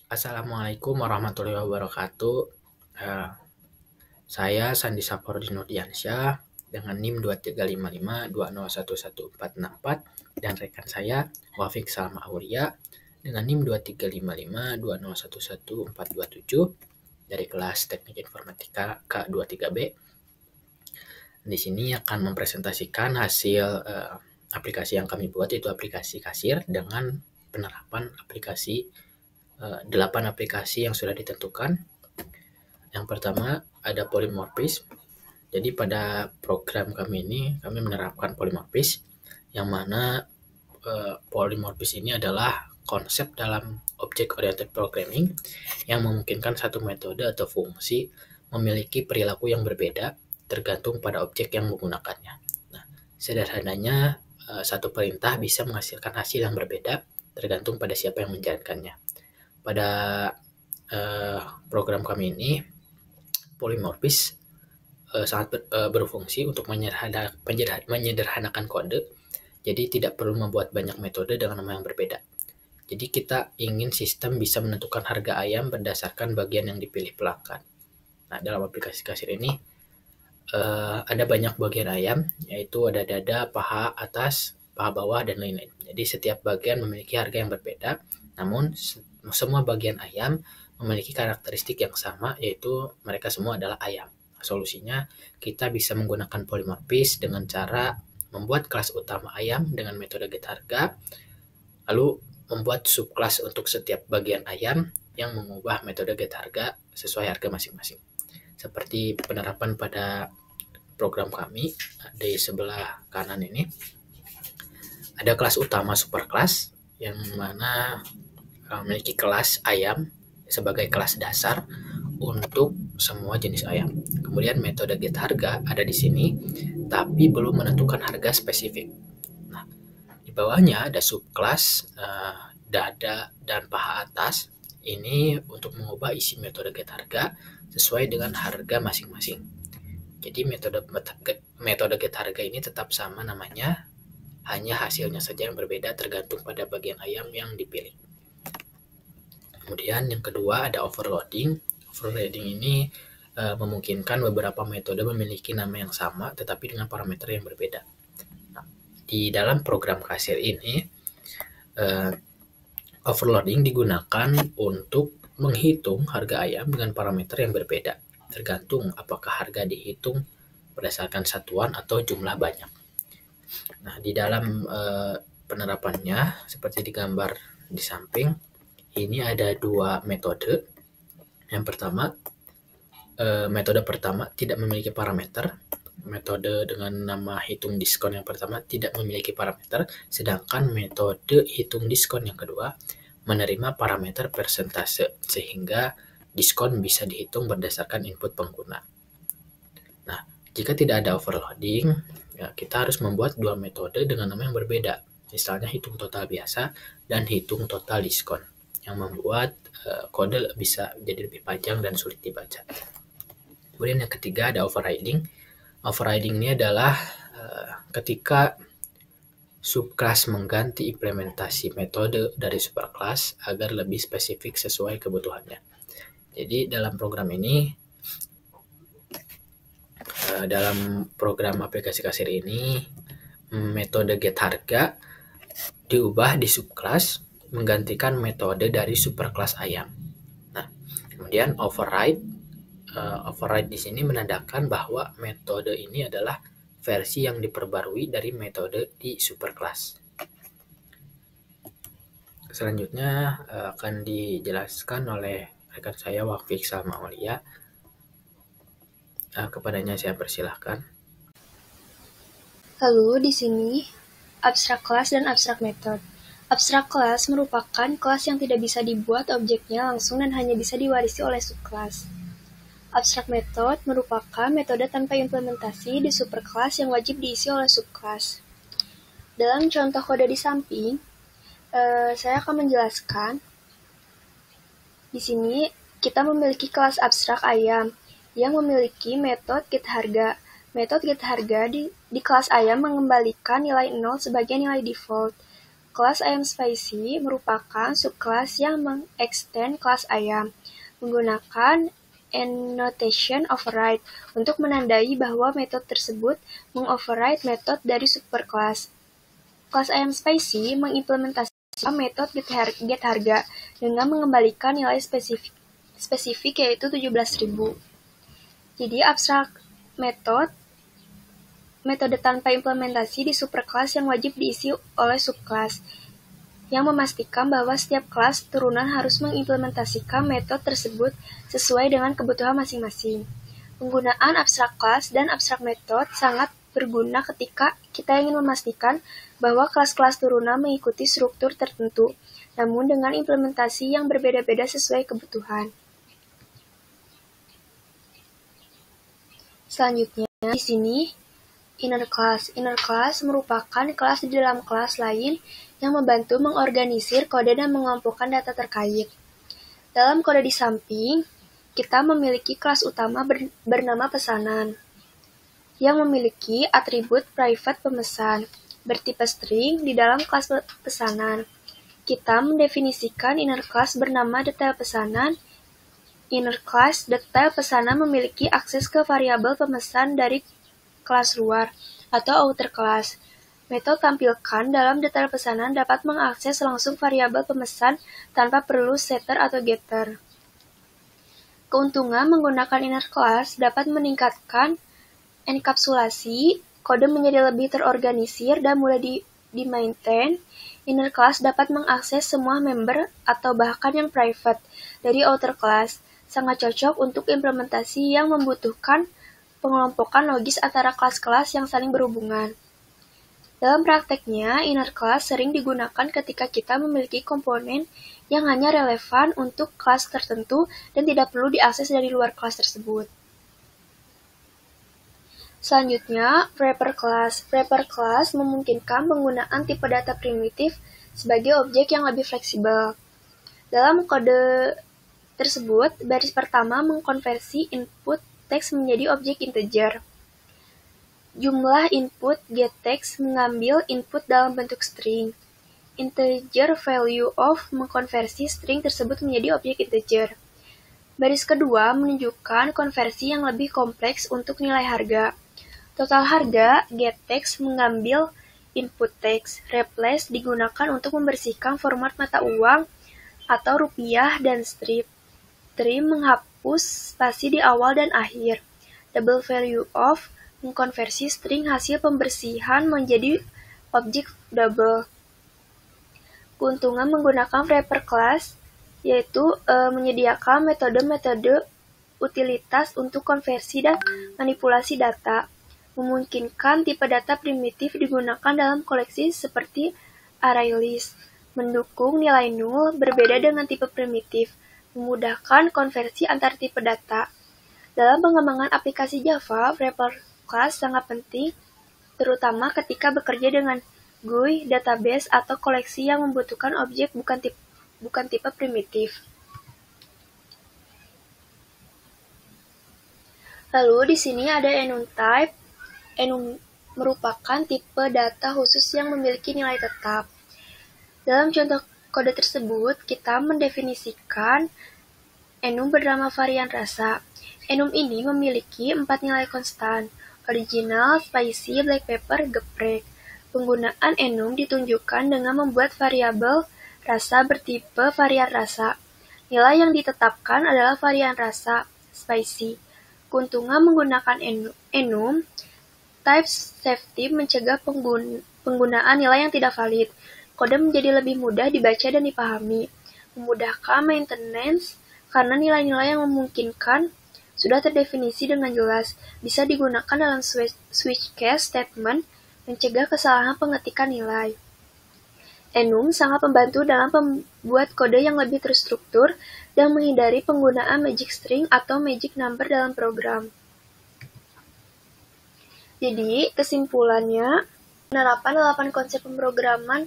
Assalamualaikum warahmatullahi wabarakatuh. Eh, saya Sandi Saparudin Nurdiansyah dengan NIM 2355201144 dan rekan saya Wafik Salma Aulia dengan NIM 235520114427 dari kelas Teknik Informatika K23B. Di sini akan mempresentasikan hasil aplikasi yang kami buat, yaitu aplikasi kasir dengan penerapan aplikasi 8 aplikasi yang sudah ditentukan. Yang pertama ada polymorphis. Jadi pada program kami ini kami menerapkan polymorphis, yang mana polymorphis ini adalah konsep dalam object oriented programming yang memungkinkan satu metode atau fungsi memiliki perilaku yang berbeda tergantung pada objek yang menggunakannya. Nah, sederhananya satu perintah bisa menghasilkan hasil yang berbeda tergantung pada siapa yang menjalankannya. Pada program kami ini polymorphis sangat berfungsi untuk menyederhanakan kode. Jadi tidak perlu membuat banyak metode dengan nama yang berbeda. Jadi kita ingin sistem bisa menentukan harga ayam berdasarkan bagian yang dipilih pelanggan. Nah, dalam aplikasi kasir ini ada banyak bagian ayam, yaitu ada dada, paha atas, paha bawah, dan lain-lain. Jadi setiap bagian memiliki harga yang berbeda, namun semua bagian ayam memiliki karakteristik yang sama, yaitu mereka semua adalah ayam. Solusinya, kita bisa menggunakan polymorphis dengan cara membuat kelas utama ayam dengan metode getHarga, lalu membuat subkelas untuk setiap bagian ayam yang mengubah metode getHarga sesuai harga masing-masing. Seperti penerapan pada program kami di sebelah kanan ini, ada kelas utama superkelas yang mana memiliki kelas ayam sebagai kelas dasar untuk semua jenis ayam. Kemudian metode getHarga ada di sini, tapi belum menentukan harga spesifik. Nah, di bawahnya ada subkelas dada dan paha atas. Ini untuk mengubah isi metode getHarga sesuai dengan harga masing-masing. Jadi metode getHarga ini tetap sama namanya, hanya hasilnya saja yang berbeda tergantung pada bagian ayam yang dipilih. Kemudian yang kedua ada overloading. Overloading ini memungkinkan beberapa metode memiliki nama yang sama tetapi dengan parameter yang berbeda. Nah, di dalam program kasir ini overloading digunakan untuk menghitung harga ayam dengan parameter yang berbeda, tergantung apakah harga dihitung berdasarkan satuan atau jumlah banyak. Nah, di dalam penerapannya seperti digambar di samping, ini ada dua metode. Yang pertama, metode pertama tidak memiliki parameter. Metode dengan nama hitung diskon yang pertama tidak memiliki parameter, sedangkan metode hitung diskon yang kedua menerima parameter persentase, sehingga diskon bisa dihitung berdasarkan input pengguna. Nah, jika tidak ada overloading, ya kita harus membuat dua metode dengan nama yang berbeda. Misalnya hitung total biasa dan hitung total diskon, yang membuat kode bisa jadi lebih panjang dan sulit dibaca. Kemudian yang ketiga ada overriding. Overriding ini adalah ketika subkelas mengganti implementasi metode dari superkelas agar lebih spesifik sesuai kebutuhannya. Jadi dalam program ini, dalam program aplikasi kasir ini, metode getHarga diubah di subkelas menggantikan metode dari superkelas ayam. Nah, kemudian override di sini menandakan bahwa metode ini adalah versi yang diperbarui dari metode di superkelas. Selanjutnya akan dijelaskan oleh rekan saya Wafik Salma Aulia. Kepadanya saya persilahkan. Lalu di sini abstrak kelas dan abstrak method. Abstrak kelas merupakan kelas yang tidak bisa dibuat objeknya langsung dan hanya bisa diwarisi oleh subkelas. Abstrak method merupakan metode tanpa implementasi di superkelas yang wajib diisi oleh subkelas. Dalam contoh kode di samping, saya akan menjelaskan. Di sini kita memiliki kelas abstrak ayam yang memiliki metode getHarga. Metode getHarga di kelas ayam mengembalikan nilai 0 sebagai nilai default. Kelas ayam spicy merupakan subkelas yang mengextend kelas ayam, menggunakan annotation override untuk menandai bahwa metode tersebut mengoverride metode dari superkelas. Kelas ayam spicy mengimplementasikan metode getHarga dengan mengembalikan nilai spesifik yaitu 17.000. Jadi abstrak metode tanpa implementasi di superkelas yang wajib diisi oleh subkelas, yang memastikan bahwa setiap kelas turunan harus mengimplementasikan metode tersebut sesuai dengan kebutuhan masing-masing. Penggunaan abstrak kelas dan abstrak metode sangat berguna ketika kita ingin memastikan bahwa kelas-kelas turunan mengikuti struktur tertentu, namun dengan implementasi yang berbeda-beda sesuai kebutuhan. Selanjutnya, di sini inner class. Inner class merupakan kelas di dalam kelas lain yang membantu mengorganisir kode dan mengelompokkan data terkait. Dalam kode di samping, kita memiliki kelas utama bernama pesanan, yang memiliki atribut private pemesan, bertipe string di dalam kelas pesanan. Kita mendefinisikan inner class bernama detail pesanan. Inner class detail pesanan memiliki akses ke variabel pemesan dari kelas luar, atau outer class. Metode tampilkan dalam detail pesanan dapat mengakses langsung variabel pemesan tanpa perlu setter atau getter. Keuntungan menggunakan inner class dapat meningkatkan enkapsulasi, kode menjadi lebih terorganisir dan mudah di-maintain. Inner class dapat mengakses semua member atau bahkan yang private dari outer class, sangat cocok untuk implementasi yang membutuhkan pengelompokan logis antara kelas-kelas yang saling berhubungan. Dalam prakteknya, inner class sering digunakan ketika kita memiliki komponen yang hanya relevan untuk kelas tertentu dan tidak perlu diakses dari luar kelas tersebut. Selanjutnya, wrapper class. Wrapper class memungkinkan penggunaan tipe data primitif sebagai objek yang lebih fleksibel. Dalam kode tersebut, baris pertama mengkonversi input teks menjadi objek integer. Jumlah input getText mengambil input dalam bentuk string. Integer value of mengkonversi string tersebut menjadi objek integer. Baris kedua menunjukkan konversi yang lebih kompleks untuk nilai harga. Total harga getText mengambil input teks. Replace digunakan untuk membersihkan format mata uang atau rupiah dan strip. Trim menghapus spasi di awal dan akhir. Double value of mengkonversi string hasil pembersihan menjadi objek double. Keuntungan menggunakan wrapper class yaitu menyediakan metode-metode utilitas untuk konversi dan manipulasi data, memungkinkan tipe data primitif digunakan dalam koleksi seperti ArrayList, mendukung nilai null berbeda dengan tipe primitif, memudahkan konversi antar tipe data. Dalam pengembangan aplikasi Java, wrapper class sangat penting, terutama ketika bekerja dengan GUI, database, atau koleksi yang membutuhkan objek bukan tipe primitif. Lalu di sini ada enum type. Enum merupakan tipe data khusus yang memiliki nilai tetap. Dalam contoh kode tersebut, kita mendefinisikan enum bernama varian rasa. Enum ini memiliki 4 nilai konstan: original, spicy, black pepper, geprek. Penggunaan enum ditunjukkan dengan membuat variabel rasa bertipe varian rasa. Nilai yang ditetapkan adalah varian rasa, spicy. Keuntungan menggunakan enum, type safety mencegah penggunaan nilai yang tidak valid. Kode menjadi lebih mudah dibaca dan dipahami. Memudahkan maintenance karena nilai-nilai yang memungkinkan sudah terdefinisi dengan jelas, bisa digunakan dalam switch case statement, mencegah kesalahan pengetikan nilai. Enum sangat membantu dalam membuat kode yang lebih terstruktur dan menghindari penggunaan magic string atau magic number dalam program. Jadi, kesimpulannya, penerapan 8 konsep pemrograman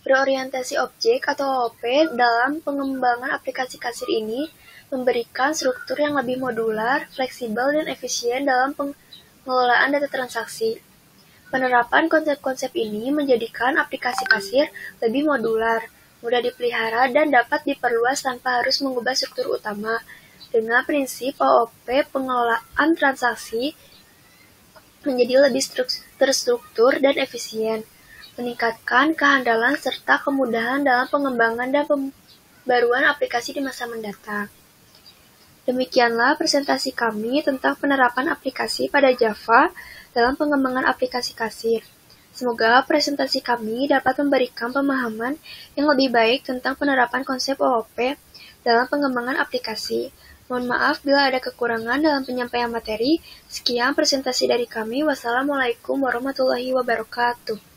berorientasi objek atau OOP dalam pengembangan aplikasi kasir ini memberikan struktur yang lebih modular, fleksibel, dan efisien dalam pengelolaan data transaksi. Penerapan konsep-konsep ini menjadikan aplikasi kasir lebih modular, mudah dipelihara, dan dapat diperluas tanpa harus mengubah struktur utama. Dengan prinsip OOP, pengelolaan transaksi menjadi lebih terstruktur dan efisien, meningkatkan kehandalan serta kemudahan dalam pengembangan dan pembaruan aplikasi di masa mendatang. Demikianlah presentasi kami tentang penerapan aplikasi pada Java dalam pengembangan aplikasi kasir. Semoga presentasi kami dapat memberikan pemahaman yang lebih baik tentang penerapan konsep OOP dalam pengembangan aplikasi. Mohon maaf bila ada kekurangan dalam penyampaian materi. Sekian presentasi dari kami. Wassalamualaikum warahmatullahi wabarakatuh.